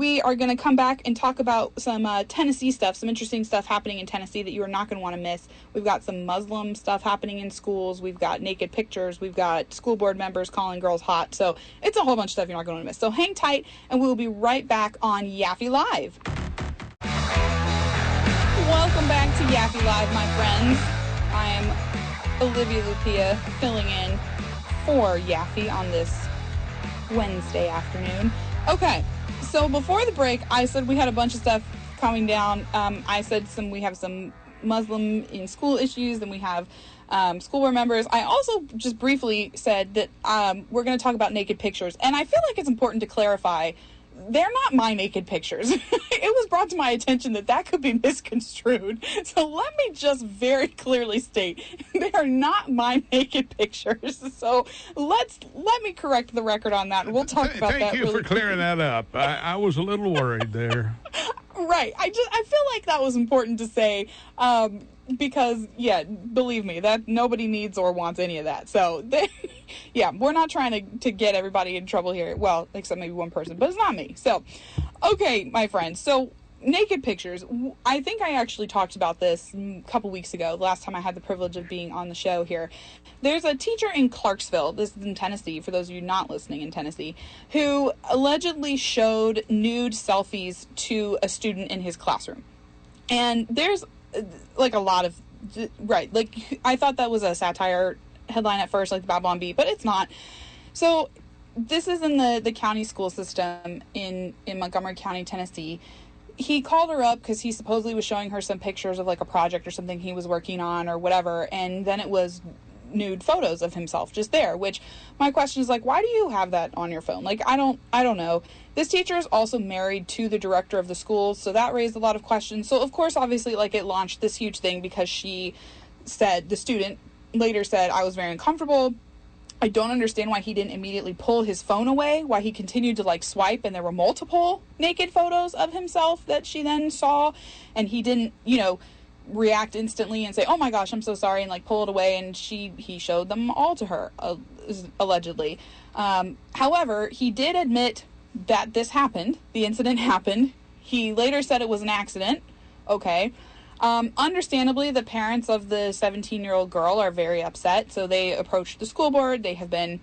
we are going to come back and talk about some Tennessee stuff, some interesting stuff happening in Tennessee that you are not going to want to miss. We've got some Muslim stuff happening in schools. We've got naked pictures. We've got school board members calling girls hot. So it's a whole bunch of stuff you're not going to miss. So hang tight, and we'll be right back on Yaffee Live. Welcome back to Yaffee Live, my friends. I am Olivia Lupia, filling in for Yaffee on this Wednesday afternoon. Okay, so before the break, I said we had a bunch of stuff coming down. I said we have some Muslim in school issues, then we have school board members. I also just briefly said that we're going to talk about naked pictures, and I feel like it's important to clarify they're not my naked pictures. It was brought to my attention that could be misconstrued. So let me just very clearly state, they are not my naked pictures. So let me correct the record on that. We'll talk about that. Thank you for clearing that up. I was a little worried there. Right. I feel like that was important to say, because, yeah, believe me, that nobody needs or wants any of that. So, yeah, we're not trying to get everybody in trouble here. Well, except maybe one person, but it's not me. So, okay, my friends. So, naked pictures. I think I actually talked about this a couple weeks ago, the last time I had the privilege of being on the show here. There's a teacher in Clarksville, this is in Tennessee, for those of you not listening in Tennessee, who allegedly showed nude selfies to a student in his classroom. And there's like a lot of, right, like I thought that was a satire headline at first, like the Babylon Bee, but it's not. So this is in the county school system in Montgomery County, Tennessee. He called her up because he supposedly was showing her some pictures of like a project or something he was working on or whatever, and then it was nude photos of himself just there, which my question is like, why do you have that on your phone? Like, I don't know. This teacher is also married to the director of the school, so that raised a lot of questions. So of course, obviously, like, it launched this huge thing because she said, the student later said, I was very uncomfortable. I don't understand why he didn't immediately pull his phone away, why he continued to like swipe, and there were multiple naked photos of himself that she then saw, and he didn't, react instantly and say, oh my gosh, I'm so sorry, and like pull it away, and he showed them all to her, allegedly. However, he did admit that this happened, the incident happened. He later said it was an accident. Okay. Understandably, the parents of the 17-year-old girl are very upset, so they approached the school board. They have been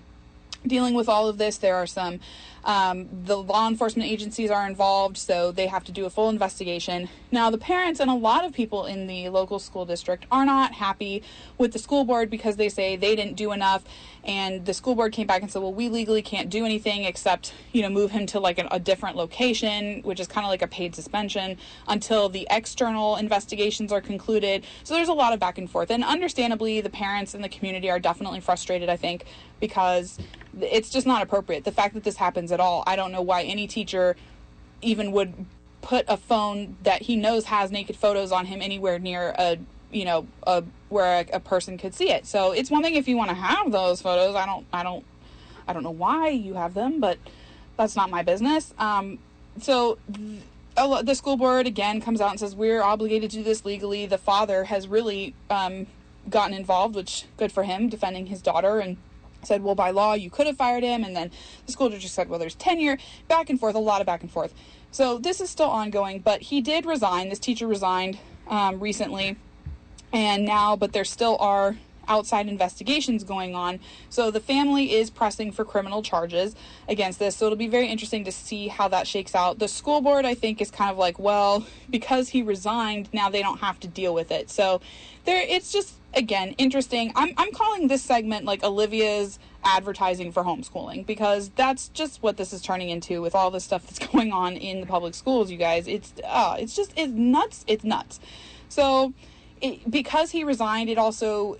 dealing with all of this. There are some, the law enforcement agencies are involved, so they have to do a full investigation. Now, the parents and a lot of people in the local school district are not happy with the school board because they say they didn't do enough, and the school board came back and said, well, we legally can't do anything except, move him to like a different location, which is kind of like a paid suspension until the external investigations are concluded. So there's a lot of back and forth, and understandably, the parents and the community are definitely frustrated, I think, because it's just not appropriate. The fact that this happens at all, I don't know why any teacher even would put a phone that he knows has naked photos on him anywhere near where a person could see it. So it's one thing if you want to have those photos. I don't know why you have them, but that's not my business. So the school board again comes out and says we're obligated to do this legally. The father has really gotten involved, which good for him, defending his daughter, and said, well, by law, you could have fired him. And then the school district said, well, there's tenure, back and forth, a lot of back and forth. So this is still ongoing, but he did resign. This teacher resigned recently, but there still are outside investigations going on. So the family is pressing for criminal charges against this. So it'll be very interesting to see how that shakes out. The school board, I think, is kind of like, well, because he resigned, now they don't have to deal with it. So it's just, again, interesting. I'm calling this segment like Olivia's advertising for homeschooling, because that's just what this is turning into with all the stuff that's going on in the public schools, you guys. It's nuts. It's nuts. So because he resigned, it also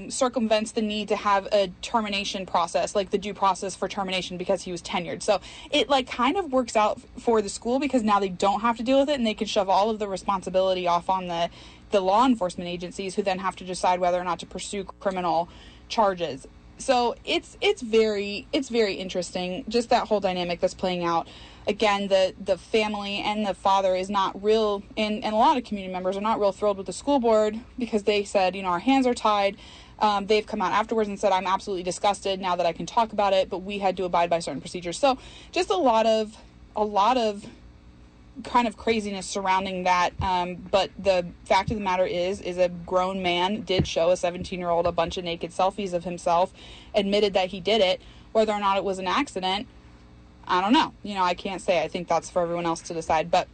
circumvents the need to have a termination process, like the due process for termination, because he was tenured. So it like kind of works out for the school, because now they don't have to deal with it, and they can shove all of the responsibility off on the law enforcement agencies, who then have to decide whether or not to pursue criminal charges. So it's very interesting, just that whole dynamic that's playing out. Again, the family and the father is not real, and a lot of community members are not real thrilled with the school board, because they said, our hands are tied. They've come out afterwards and said, I'm absolutely disgusted now that I can talk about it, but we had to abide by certain procedures. So just a lot of a lot of kind of craziness surrounding that, but the fact of the matter is a grown man did show a 17-year-old a bunch of naked selfies of himself, admitted that he did it. Whether or not it was an accident, I don't know. I can't say. I think that's for everyone else to decide. But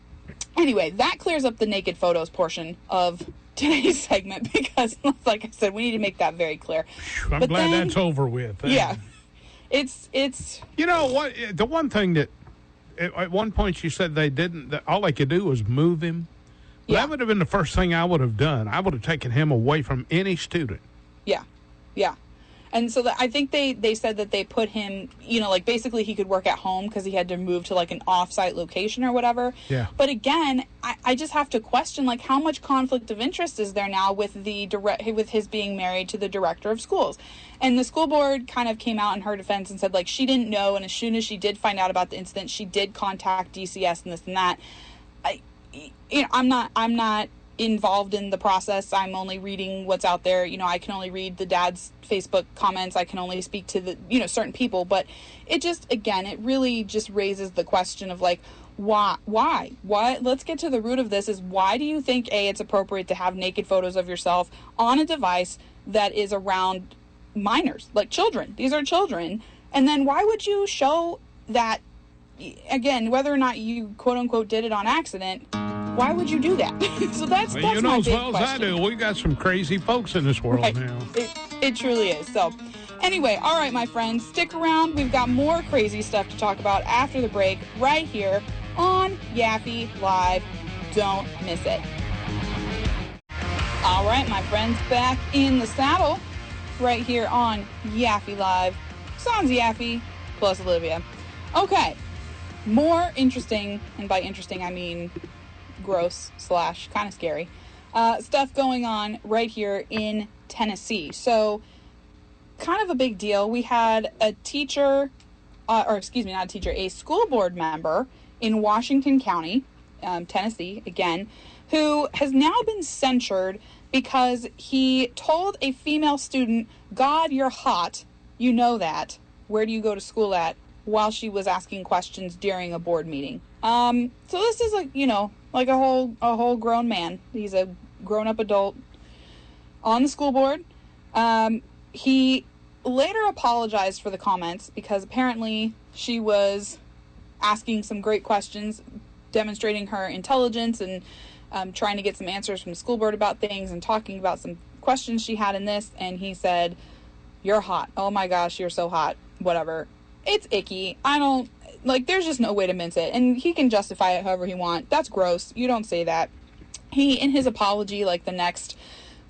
anyway, that clears up the naked photos portion of today's segment, because like I said, we need to make that very clear. I'm glad that's over with. Yeah. It's you know what, the one thing that at one point she said all they could do was move him. Well, that would have been the first thing I would have done. I would have taken him away from any student. Yeah. And so I think they said that they put him, like basically he could work at home because he had to move to like an off-site location or whatever. Yeah. But again, I just have to question, like, how much conflict of interest is there now with with his being married to the director of schools? And the school board kind of came out in her defense and said, like, she didn't know, and as soon as she did find out about the incident, she did contact DCS and this and that. I'm not involved in the process. I'm only reading what's out there. I can only read the dad's Facebook comments. I can only speak to the certain people, but it just, again, it really just raises the question of, like, why let's get to the root of this. Is why do you think it's appropriate to have naked photos of yourself on a device that is around minors, like children? These are children. And then why would you show that, again, whether or not you quote unquote did it on accident? Why would you do that? So that's my big question. As well as I do, we got some crazy folks in this world now. It truly is. So anyway, all right, my friends, stick around. We've got more crazy stuff to talk about after the break right here on Yaffee Live. Don't miss it. All right, my friends, back in the saddle right here on Yaffee Live. Sans Yaffee plus Olivia. Okay, more interesting, and by interesting I mean gross / kind of scary stuff going on right here in Tennessee. So kind of a big deal. We had a teacher, a school board member in Washington County, Tennessee, again, who has now been censured because he told a female student, "God, you're hot. You know that. Where do you go to school at?" while she was asking questions during a board meeting. So this is like a whole grown man. He's a grown-up adult on the school board. He later apologized for the comments because apparently she was asking some great questions, demonstrating her intelligence and trying to get some answers from the school board about things and talking about some questions she had in this. And he said, "You're hot. Oh my gosh, you're so hot." Whatever. It's icky. There's just no way to mince it. And he can justify it however he wants. That's gross. You don't say that. He, in his apology, like the next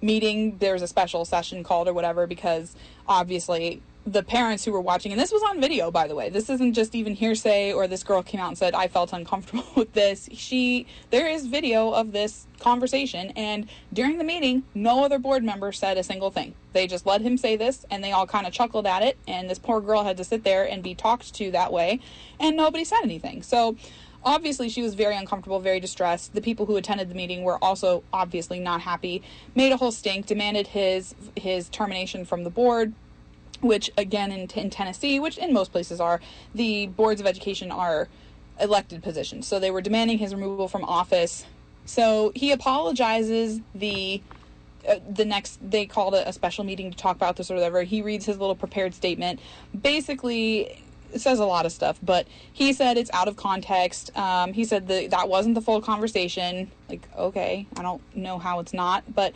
meeting, there's a special session called or whatever, because obviously the parents who were watching, and this was on video, by the way, this isn't just even hearsay or this girl came out and said, "I felt uncomfortable with this." There is video of this conversation, and during the meeting, no other board member said a single thing. They just let him say this, and they all kind of chuckled at it, and this poor girl had to sit there and be talked to that way, and nobody said anything. So obviously she was very uncomfortable, very distressed. The people who attended the meeting were also obviously not happy, made a whole stink, demanded his termination from the board, which again in Tennessee, which in most places are, the boards of education are elected positions. So they were demanding his removal from office. So he apologizes the next, they called a special meeting to talk about this or whatever. He reads his little prepared statement. Basically, it says a lot of stuff, but he said it's out of context. He said that wasn't the full conversation. Like, okay, I don't know how it's not, but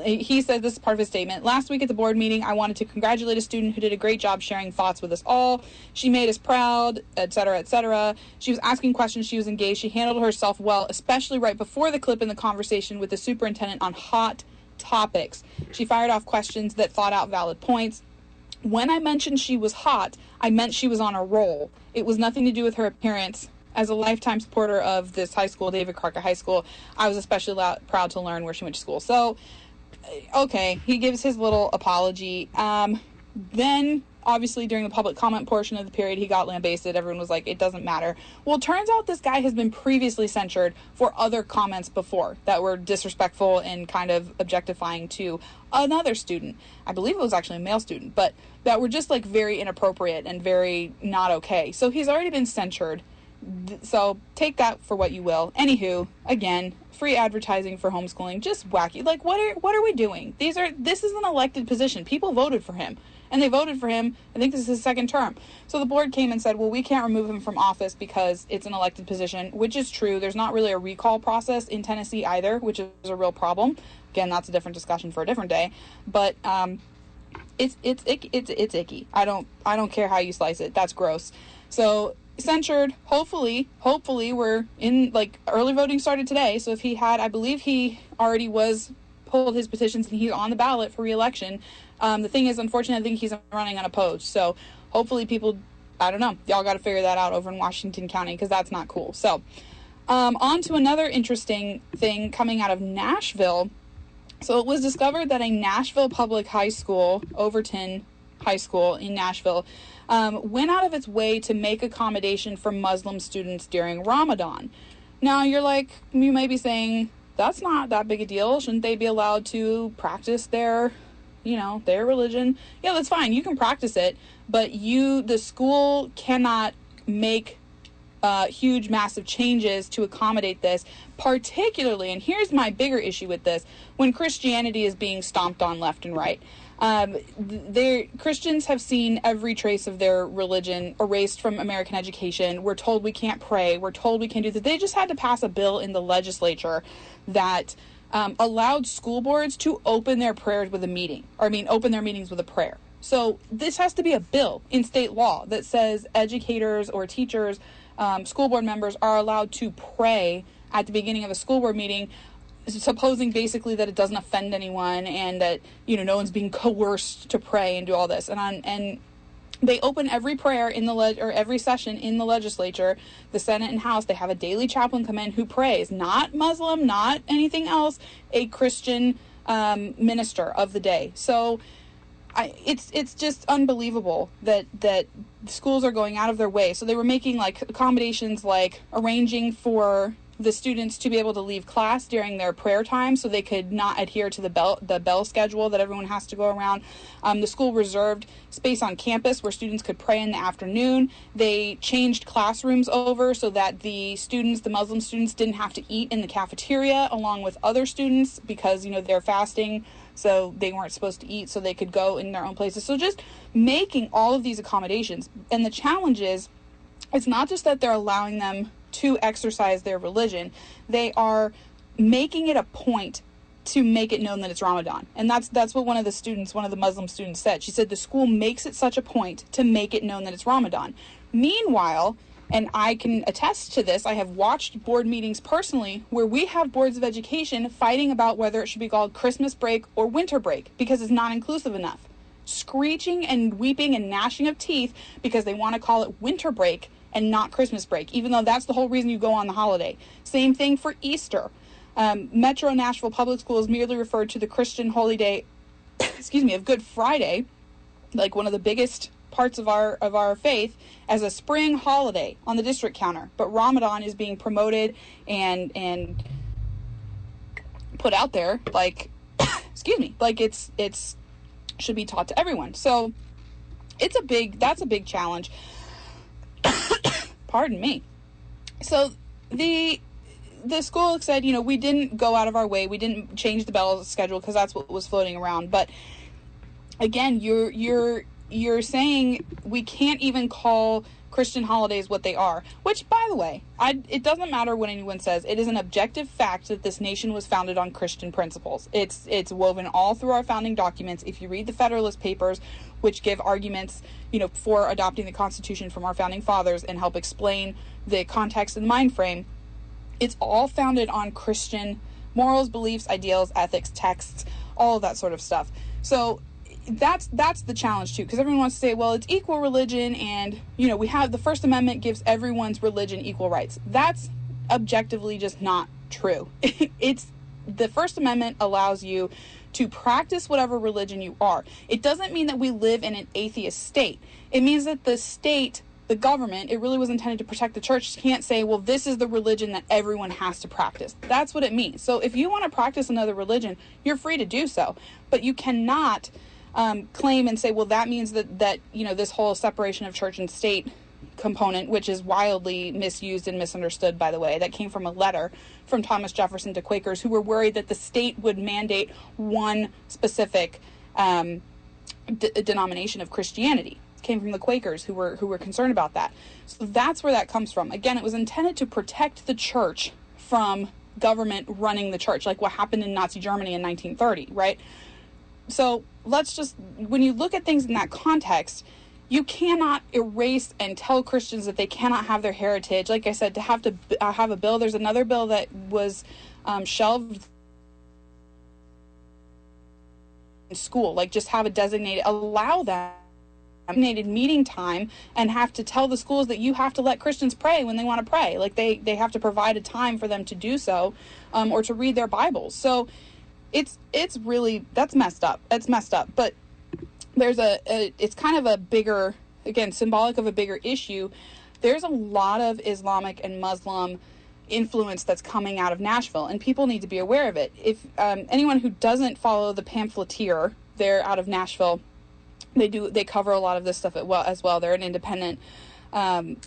he said this is part of his statement. "Last week at the board meeting, I wanted to congratulate a student who did a great job sharing thoughts with us all. She made us proud, etc., etc. She was asking questions. She was engaged. She handled herself well, especially right before the clip in the conversation with the superintendent on hot topics. She fired off questions that thought out valid points. When I mentioned she was hot, I meant she was on a roll. It was nothing to do with her appearance. As a lifetime supporter of this high school, David Crockett High School, I was especially proud to learn where she went to school." So, okay, he gives his little apology. Then, obviously, during the public comment portion of the period, he got lambasted. Everyone was like, it doesn't matter. Well, it turns out this guy has been previously censured for other comments before that were disrespectful and kind of objectifying to another student. I believe it was actually a male student, but that were just like very inappropriate and very not okay. So he's already been censured. So take that for what you will. Anywho, again, free advertising for homeschooling, just wacky. Like, what are we doing? This is an elected position. People voted for him, and they voted for him. I think this is his second term. So the board came and said, well, we can't remove him from office because it's an elected position, which is true. There's not really a recall process in Tennessee either, which is a real problem. Again, that's a different discussion for a different day. But it's icky. I don't care how you slice it. That's gross. So censured. Hopefully we're in, like, early voting started today. So if he had, I believe he already pulled his petitions and he's on the ballot for re-election. The thing is, unfortunately, I think he's running unopposed. So hopefully people, I don't know, y'all got to figure that out over in Washington County, because that's not cool. So on to another interesting thing coming out of Nashville. So it was discovered that a Nashville public high school, Overton High School in Nashville, went out of its way to make accommodation for Muslim students during Ramadan. Now, you may be saying, that's not that big a deal. Shouldn't they be allowed to practice their religion? Yeah, that's fine. You can practice it, but the school cannot make huge, massive changes to accommodate this, particularly, and here's my bigger issue with this, when Christianity is being stomped on left and right. Christians have seen every trace of their religion erased from American education. We're told we can't pray. We're told we can't do that. They just had to pass a bill in the legislature that allowed school boards to open their prayers with a meeting, open their meetings with a prayer. So this has to be a bill in state law that says educators or teachers, school board members are allowed to pray at the beginning of a school board meeting, supposing basically that it doesn't offend anyone and that, no one's being coerced to pray and do all this. And they open every prayer in every session in the legislature, the Senate and House. They have a daily chaplain come in who prays, not Muslim, not anything else, a Christian minister of the day. So it's just unbelievable that schools are going out of their way. So they were making accommodations, like arranging for the students to be able to leave class during their prayer time so they could not adhere to the bell schedule that everyone has to go around. The school reserved space on campus where students could pray in the afternoon. They changed classrooms over so that the Muslim students didn't have to eat in the cafeteria along with other students because, they're fasting, so they weren't supposed to eat, so they could go in their own places. So just making all of these accommodations. And the challenge is, it's not just that they're allowing them to exercise their religion, they are making it a point to make it known that it's Ramadan. And that's what one of the Muslim students said. She said the school makes it such a point to make it known that it's Ramadan. Meanwhile, and I can attest to this, I have watched board meetings personally where we have boards of education fighting about whether it should be called Christmas break or winter break because it's not inclusive enough. Screeching and weeping and gnashing of teeth because they want to call it winter break and not Christmas break, even though that's the whole reason you go on the holiday. Same thing for Easter. Metro Nashville Public Schools merely referred to the Christian holy day, of Good Friday, like one of the biggest parts of our faith, as a spring holiday on the district counter. But Ramadan is being promoted and put out there like it's should be taught to everyone. So that's a big challenge. Pardon me. So the school said, we didn't go out of our way. We didn't change the bell schedule because that's what was floating around. But again, you're saying we can't even call Christian holidays what they are, which, by the way, it doesn't matter what anyone says. It is an objective fact that this nation was founded on Christian principles. It's woven all through our founding documents. If you read the Federalist Papers, which give arguments, for adopting the Constitution from our founding fathers and help explain the context and mind frame, it's all founded on Christian morals, beliefs, ideals, ethics, texts, all of that sort of stuff. So that's the challenge too, because everyone wants to say, well, it's equal religion, and we have the First Amendment gives everyone's religion equal rights. That's objectively just not true. The First Amendment allows you to practice whatever religion you are. It doesn't mean that we live in an atheist state. It means that the state, the government, it really was intended to protect the church, can't say, well, this is the religion that everyone has to practice. That's what it means. So if you want to practice another religion, you're free to do so, but you cannot claim and say, well, that means that this whole separation of church and state component, which is wildly misused and misunderstood, by the way, that came from a letter from Thomas Jefferson to Quakers who were worried that the state would mandate one specific denomination of Christianity. It came from the Quakers who were concerned about that. So that's where that comes from. Again, it was intended to protect the church from government running the church, like what happened in Nazi Germany in 1930, right? So when you look at things in that context, you cannot erase and tell Christians that they cannot have their heritage. Like I said, to have a bill, there's another bill that was shelved in school, like just have allow them designated meeting time and have to tell the schools that you have to let Christians pray when they want to pray. Like they have to provide a time for them to do so, or to read their Bibles. So it's really, that's messed up. It's messed up. But there's it's kind of a bigger, again, symbolic of a bigger issue. There's a lot of Islamic and Muslim influence that's coming out of Nashville, and people need to be aware of it. If anyone who doesn't follow the Pamphleteer, they're out of Nashville. They cover a lot of this stuff as well. They're an independent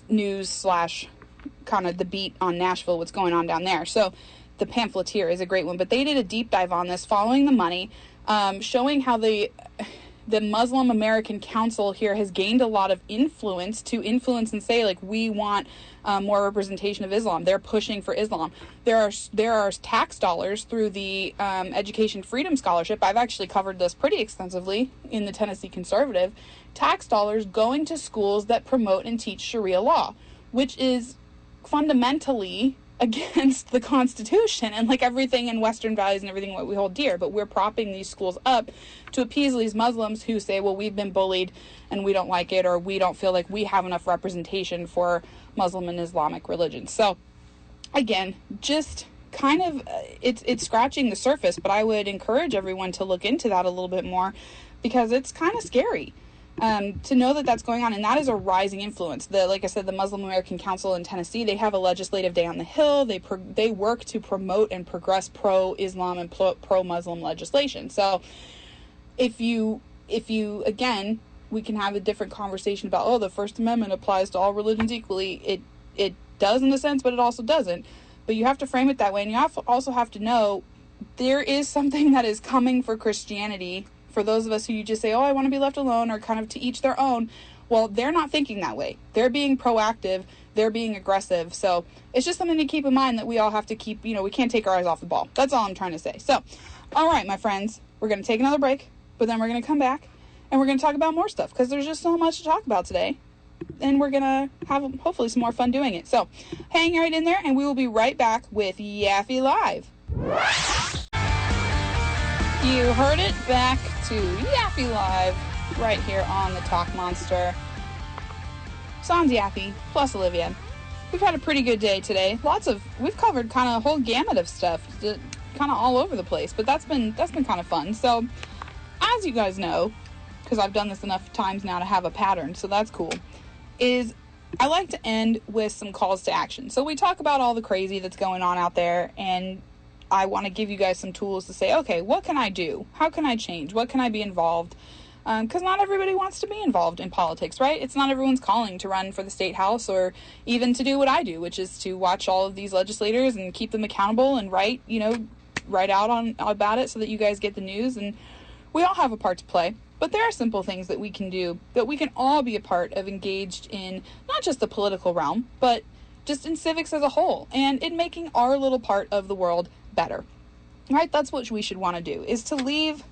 news / kind of the beat on Nashville, what's going on down there. So the Pamphleteer is a great one, but they did a deep dive on this, following the money, showing how the Muslim American Council here has gained a lot of influence and say, like, we want more representation of Islam. They're pushing for Islam. There are tax dollars through the Education Freedom Scholarship. I've actually covered this pretty extensively in the Tennessee Conservative. Tax dollars going to schools that promote and teach Sharia law, which is fundamentally against the Constitution and like everything in Western values and everything what we hold dear. But we're propping these schools up to appease these Muslims who say, well, we've been bullied and we don't like it, or we don't feel like we have enough representation for Muslim and Islamic religion. So again, just kind of it's scratching the surface, but I would encourage everyone to look into that a little bit more, because it's kind of scary to know that that's going on. And that is a rising influence. Like I said, the Muslim American Council in Tennessee, they have a legislative day on the Hill. They work to promote and progress pro-Islam and pro-Muslim legislation. So if you again, we can have a different conversation about, oh, the First Amendment applies to all religions equally. It does in a sense, but it also doesn't. But you have to frame it that way. And you also have to know there is something that is coming for Christianity. For those of us who you just say, oh, I want to be left alone, or kind of to each their own, well, they're not thinking that way. They're being proactive. They're being aggressive. So it's just something to keep in mind, that we all have to keep, we can't take our eyes off the ball. That's all I'm trying to say. So, all right, my friends, we're going to take another break, but then we're going to come back and we're going to talk about more stuff, because there's just so much to talk about today. And we're going to have hopefully some more fun doing it. So hang right in there, and we will be right back with Yaffee Live. You heard it, back to Yaffee Live, right here on the Talk Monster. Sans Yaffee, plus Olivia. We've had a pretty good day today. We've covered kind of a whole gamut of stuff, kind of all over the place, but that's been kind of fun. So, as you guys know, because I've done this enough times now to have a pattern, so that's cool, is I like to end with some calls to action. So we talk about all the crazy that's going on out there, and I want to give you guys some tools to say, okay, what can I do? How can I change? What can I be involved? Because not everybody wants to be involved in politics, right? It's not everyone's calling to run for the state house, or even to do what I do, which is to watch all of these legislators and keep them accountable and write out about it so that you guys get the news. And we all have a part to play. But there are simple things that we can do, that we can all be a part of, engaged in not just the political realm, but just in civics as a whole, and in making our little part of the world better. Right? That's what we should want to do, is to leave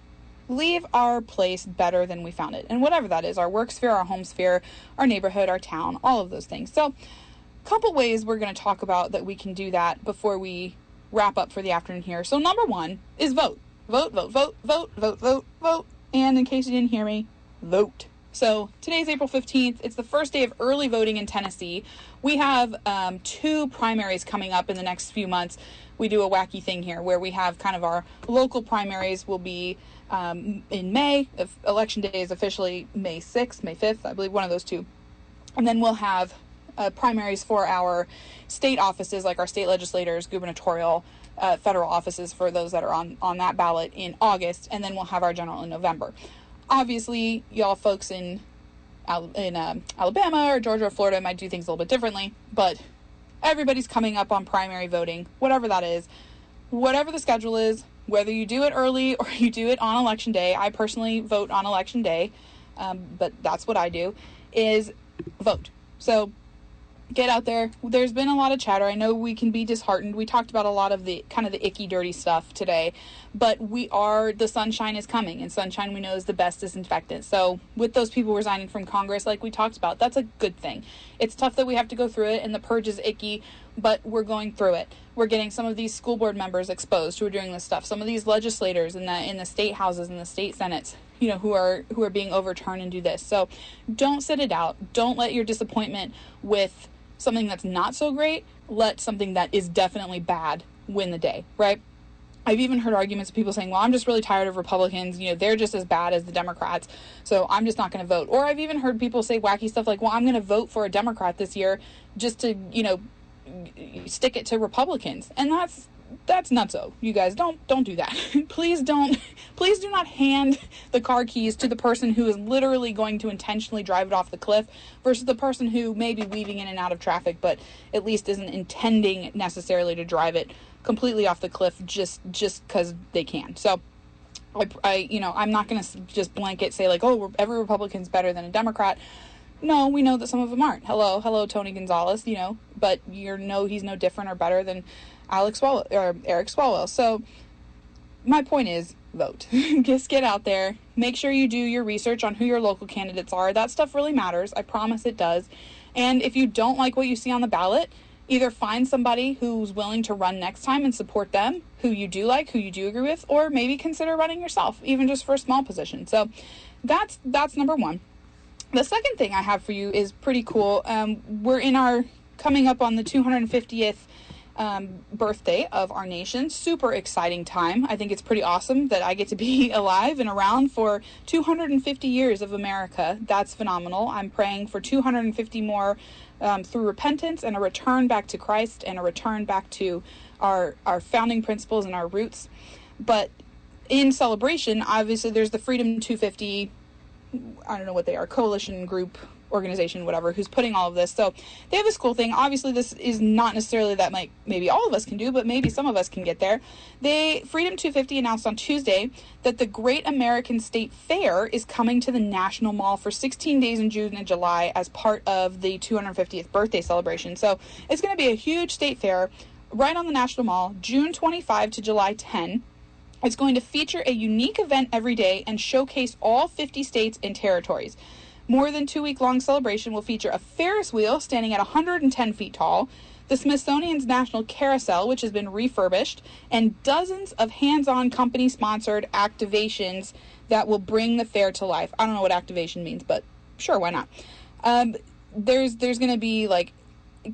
our place better than we found it. And whatever that is, our work sphere, our home sphere, our neighborhood, our town, all of those things. So a couple ways we're going to talk about that we can do that before we wrap up for the afternoon here. So number one is vote. Vote, vote, vote, vote, vote, vote, vote. And in case you didn't hear me, vote. So today's April 15th. It's the first day of early voting in Tennessee. We have 2 primaries coming up in the next few months. We do a wacky thing here where we have kind of our local primaries will be in May. If election day is officially May 6th, May 5th, I believe, one of those two. And then we'll have primaries for our state offices, like our state legislators, gubernatorial, federal offices for those that are on that ballot in August, and then we'll have our general in November. Obviously, y'all folks in Alabama or Georgia or Florida might do things a little bit differently, but everybody's coming up on primary voting, whatever that is, whatever the schedule is, whether you do it early or you do it on election day. I personally vote on election day, but that's what I do, is vote. So get out there. There's been a lot of chatter. I know we can be disheartened. We talked about a lot of the kind of the icky, dirty stuff today, but the sunshine is coming, and sunshine we know is the best disinfectant. So with those people resigning from Congress, like we talked about, that's a good thing. It's tough that we have to go through it, and the purge is icky, but we're going through it. We're getting some of these school board members exposed who are doing this stuff. Some of these legislators in the state houses and the state senates, who are being overturned and do this. So don't sit it out. Don't let your disappointment with something that's not so great let something that is definitely bad win the day, right? I've even heard arguments of people saying, well, I'm just really tired of Republicans. They're just as bad as the Democrats, so I'm just not going to vote. Or I've even heard people say wacky stuff like, well, I'm going to vote for a Democrat this year just to, stick it to Republicans. And that's nutso. You guys don't do that. Please do not hand the car keys to the person who is literally going to intentionally drive it off the cliff versus the person who may be weaving in and out of traffic, but at least isn't intending necessarily to drive it completely off the cliff just because they can. So I'm not going to just blanket say like, oh, every Republican's better than a Democrat. No, we know that some of them aren't. Hello, Tony Gonzalez, but he's no different or better than Eric Swalwell. So my point is vote. Just get out there. Make sure you do your research on who your local candidates are. That stuff really matters. I promise it does. And if you don't like what you see on the ballot, either find somebody who's willing to run next time and support them, who you do like, who you do agree with, or maybe consider running yourself, even just for a small position. So that's number one. The second thing I have for you is pretty cool. We're coming up on the 250th birthday of our nation. Super exciting time. I think it's pretty awesome that I get to be alive and around for 250 years of America. That's phenomenal. I'm praying for 250 more through repentance and a return back to Christ and a return back to our founding principles and our roots. But in celebration, obviously there's the Freedom 250, I don't know what they are, coalition group, organization, whatever, who's putting all of this. So they have this cool thing. Obviously this is not necessarily that maybe all of us can do, but maybe some of us can get there. Freedom 250 announced on Tuesday that the Great American State Fair is coming to the National Mall for 16 days in June and July as part of the 250th birthday celebration. So it's going to be a huge state fair right on the National Mall, June 25 to July 10. It's going to feature a unique event every day and showcase all 50 states and territories. More than 2-week-long celebration will feature a Ferris wheel standing at 110 feet tall, the Smithsonian's National Carousel, which has been refurbished, and dozens of hands-on company-sponsored activations that will bring the fair to life. I don't know what activation means, but sure, why not? There's going to be like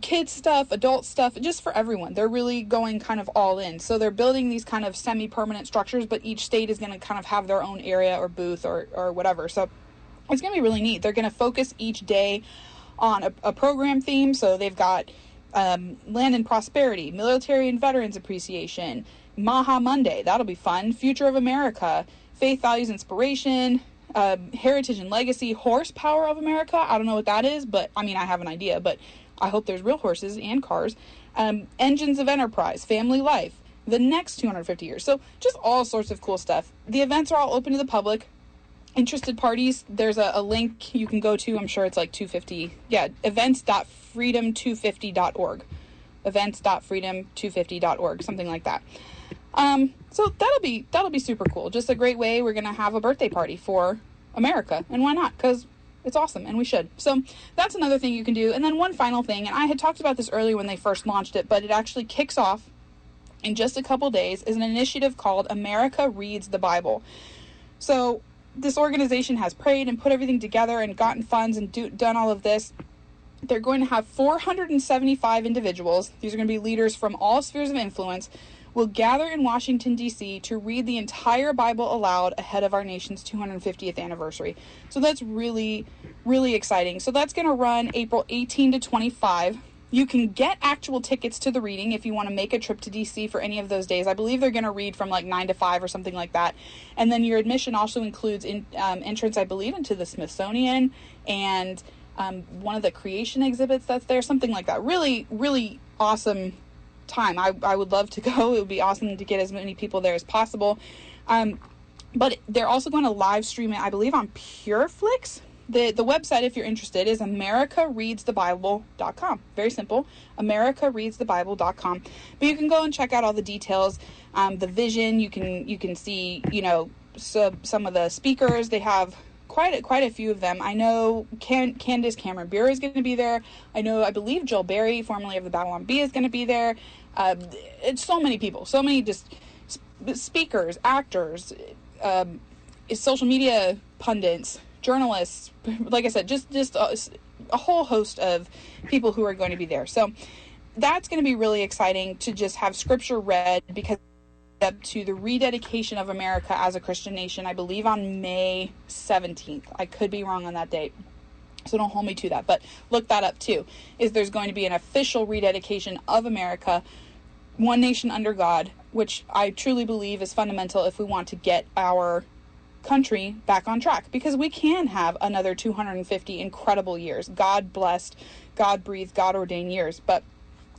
kids stuff, adult stuff, just for everyone. They're really going kind of all in. So they're building these kind of semi-permanent structures, but each state is going to kind of have their own area or booth or whatever. So it's going to be really neat. They're going to focus each day on a program theme. So they've got land and prosperity, military and veterans appreciation, Maha Monday, that'll be fun, future of America, faith, values, inspiration, heritage and legacy, horsepower of America. I don't know what that is, but I have an idea, but I hope there's real horses and cars, engines of enterprise, family life, the next 250 years. So just all sorts of cool stuff. The events are all open to the public. Interested parties, there's a link you can go to. I'm sure it's like 250. Yeah, events.freedom250.org. Events.freedom250.org, something like that. So that'll be super cool. Just a great way. We're going to have a birthday party for America. And why not? Because it's awesome and we should. So that's another thing you can do. And then one final thing, and I had talked about this earlier when they first launched it, but it actually kicks off in just a couple days, is an initiative called America Reads the Bible. So this organization has prayed and put everything together and gotten funds and done all of this. They're going to have 475 individuals. These are going to be leaders from all spheres of influence, will gather in Washington, D.C. to read the entire Bible aloud ahead of our nation's 250th anniversary. So that's really, really exciting. So that's going to run April 18 to 25. You can get actual tickets to the reading if you want to make a trip to DC for any of those days. I believe they're going to read from like 9 to 5 or something like that. And then your admission also includes entrance, I believe, into the Smithsonian and one of the creation exhibits that's there, something like that. Really, really awesome time. I would love to go. It would be awesome to get as many people there as possible. But they're also going to live stream it, I believe, on PureFlix. The website, if you're interested, is americareadsthebible.com. Very simple, americareadsthebible.com. But you can go and check out all the details, the vision. You can see, some of the speakers. They have quite a few of them. I know Candace Cameron Bure is going to be there. I believe Joel Berry, formerly of the Babylon Bee, is going to be there. It's so many people, so many just speakers, actors, social media pundits, journalists, like I said, just a whole host of people who are going to be there. So that's going to be really exciting to just have scripture read, because up to the rededication of America as a Christian nation, I believe on May 17th. I could be wrong on that date, so don't hold me to that, but look that up too. There's going to be an official rededication of America, one nation under God, which I truly believe is fundamental if we want to get our country back on track, because we can have another 250 incredible years, God blessed, God breathed, God ordained years, but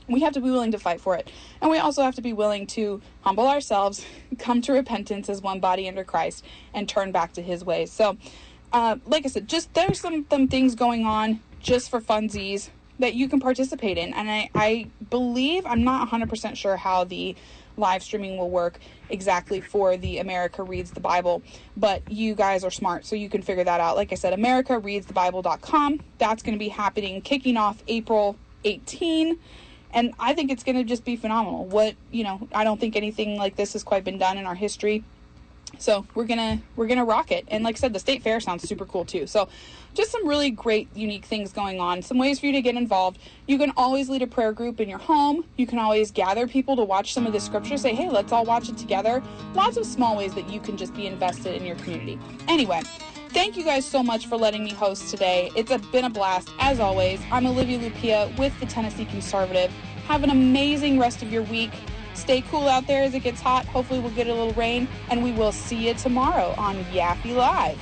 we have to be willing to fight for it. And we also have to be willing to humble ourselves, come to repentance as one body under Christ, and turn back to his ways. So like I said, just there's some things going on just for funsies that you can participate in. And I believe, I'm not 100% sure how the live streaming will work exactly for the America Reads the Bible, but you guys are smart, so you can figure that out. Like I said, americareadsthebible.com. That's going to be happening, kicking off April 18, and I think it's going to just be phenomenal. I don't think anything like this has quite been done in our history. So we're gonna rock it. And like I said, the state fair sounds super cool too. So just some really great, unique things going on. Some ways for you to get involved. You can always lead a prayer group in your home. You can always gather people to watch some of the scriptures. Say, hey, let's all watch it together. Lots of small ways that you can just be invested in your community. Anyway, thank you guys so much for letting me host today. It's been a blast, as always. I'm Olivia Lupia with the Tennessee Conservative. Have an amazing rest of your week. Stay cool out there as it gets hot. Hopefully we'll get a little rain, and we will see you tomorrow on Yaffee Live.